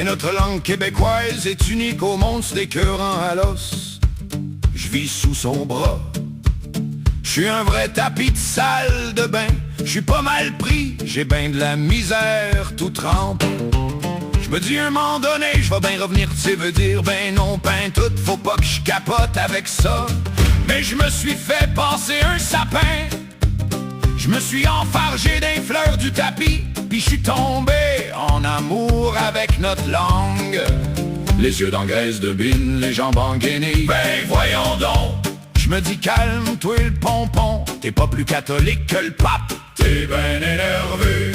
Mais notre langue québécoise est unique au monde, c'est écœurant à l'os. Je vis sous son bras. Je suis un vrai tapis de salle de bain. Je suis pas mal pris, j'ai ben de la misère tout trempe. Je me dis un moment donné, je vais ben revenir, tu veux dire, ben non, ben tout, faut pas que je capote avec ça. Mais je me suis fait passer un sapin. Je me suis enfargé d'un fleur du tapis, puis je suis tombé en amour avec notre langue. Les yeux d'engraisse de bine, les jambes en guenilles, ben voyons donc. Je me dis calme-toi le pompon, t'es pas plus catholique que le pape, t'es ben énervé.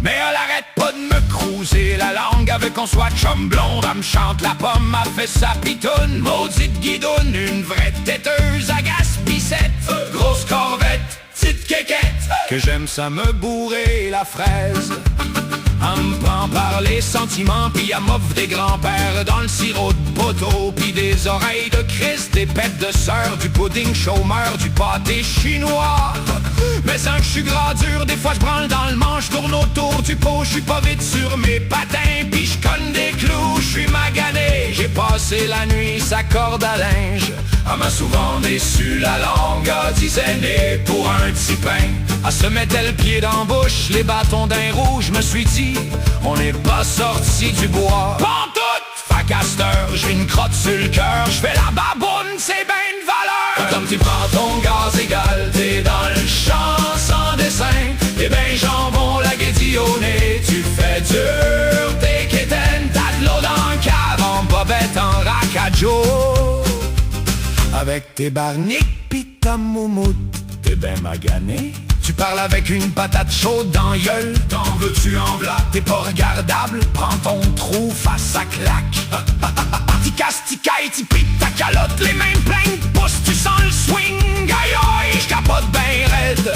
Mais elle arrête pas de me cruiser la langue, avec qu'on soit chum blonde, elle me chante la pomme, m'a fait sa pitoune, maudite guidoune, une vraie têteuse à gaspissette, grosse corvette, petite quéquette, que j'aime ça me bourrer la fraise. Elle me prend par les sentiments, pis elle m'offre des grands-pères dans le sirop de poteau, pis des oreilles de Christ, des pêtes de sœur, du pudding chômeur, du pâté chinois. Mais sans que je suis gras dur, des fois je branle dans le manche, tourne autour du pot, je suis pas vite sur mes patins, pis je cogne des clous, je suis magané. J'ai passé la nuit sa corde à linge, elle m'a souvent déçu la langue, à 10 années pour un petit pain. Elle se mettait le pied dans la bouche, les bâtons d'un rouge, je me suis dit, on n'est pas sorti du bois. Pantoute! Fait qu'à cette heure, j'ai une crotte sur le cœur, je fais la baboune, c'est ben de valeur. Comme tu prends ton gaz égal, t'es dans le champ sans dessin, t'es ben jambon la guédille au nez, tu fais dur, t'es quétaine, t'as de l'eau dans le cave, en bobette, en racajo. Avec tes barniques pis ta moumoute, t'es ben magané. Tu parles avec une patate chaude dans gueule, t'en veux-tu en v'là? T'es pas regardable, prends ton trou face à claque. T'y casses, t'y cailles, t'y piques ta calotte, les mains pleines de pouces, tu sens le swing. Aïe aïe, j'capote ben raide,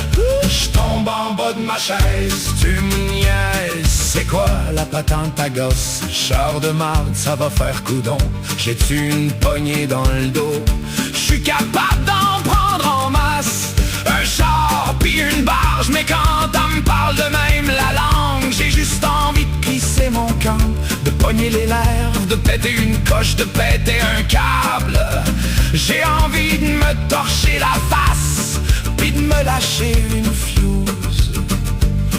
j'tombe en bas de ma chaise. Tu me niaises, c'est quoi la patente à gosse? Char de marde, ça va faire coudon. J'ai-tu une poignée dans le dos? J'suis capable d'en prendre en masse, un char pis une barge, mais quand on me parle de même la langue, j'ai juste envie de crisser mon camp, de pogner les lèvres, de péter une coche, de péter un câble. J'ai envie de me torcher la face, pis de me lâcher une fuse.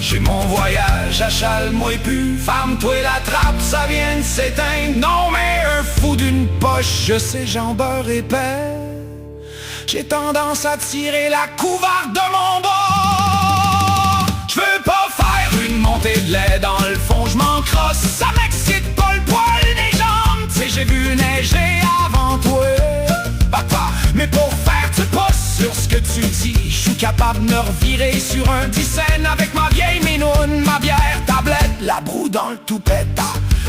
J'ai mon voyage à Chalmot et pu, ferme-toi la trappe, ça vient de s'éteindre. Non mais un fou d'une poche, je sais j'en beurre épais. J'ai tendance à tirer la couvercle de mon bord. Je veux pas faire une montée de lait dans le fond, je m'en crosse, ça m'excite pas le poil des jambes. Tu sais j'ai vu neiger avant toi, papa. Mais pour faire tu passes sur ce que tu dis, je suis capable de me revirer sur un dixaine avec ma vieille minoune, ma bière, tablette, la broue dans le toupette.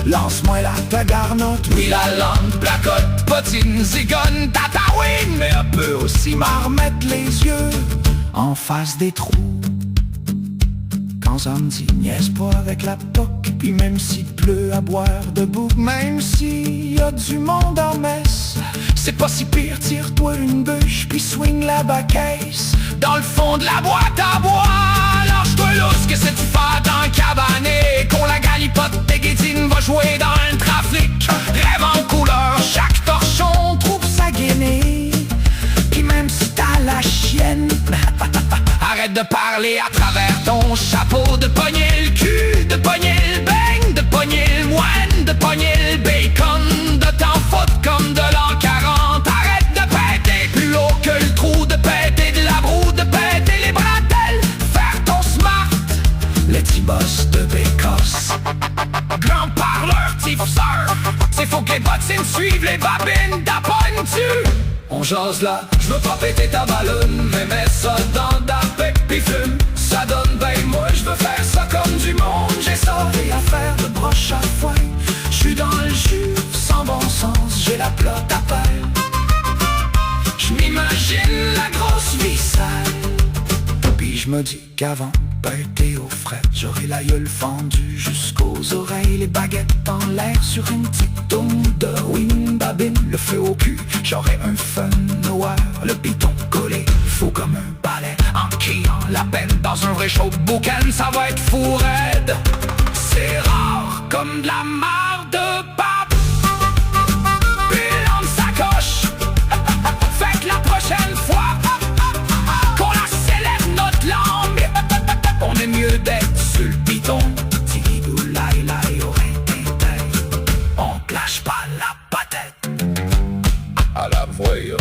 Lance-moi la ta garnotte, oui la lampe, placote, potine, zigonne, tatawine. Mais elle peut aussi m'en remettre les yeux en face des trous. Quand ça me dit niaise pas avec la poque, puis même s'il pleut à boire debout, même s'il y a du monde en messe, c'est pas si pire, tire-toi une bûche, puis swing la bacaisse dans le fond de la boîte à bois. Lâche-toi lousse, qu'est-ce que tu fais dans le cabanet, qu'on la galipote, tes guédines va jouer dans le trafic. Rêve en couleur, chaque torchon trouve sa gainée, puis même si t'as la chienne, arrête de parler à travers ton chapeau, de pogner le cul, de pogner le beigne, de pogner le moine, de pogner le bacon, de t'en foutre comme de l'an 40. Arrête de péter plus haut que le trou, de péter de la broue, de péter les bretelles, faire ton smart, les petits boss de bécosse. Grand parleur, petit forceur, c'est faut que les bottines suivent les babines d'appogne-tu. On jase là, je veux pas péter ta ballonne, mais mets ça dans ta pipe pis fume. Ça donne ben moi, je veux faire ça comme du monde. J'ai ça et à faire de broche à foin. J'suis dans le jus, sans bon sens, j'ai la plotte à pelle. J'm'imagine la grosse vie sale, puis je me dis qu'avant péter aux frettes, j'aurai la gueule fendue jusqu'aux oreilles, les baguettes en l'air sur une petite tombe de wing babine, le feu au cul, j'aurai un fun noir, le piton collé, fou comme un balai, en criant la peine dans un vrai show de boucan, ça va être fou raide. C'est rare comme de la marde de pape, bilan de sacoche. Fait que la prochaine fois qu'on accélère notre langue, on est mieux d'être sur le piton. On clash pas la patate à la voyeur.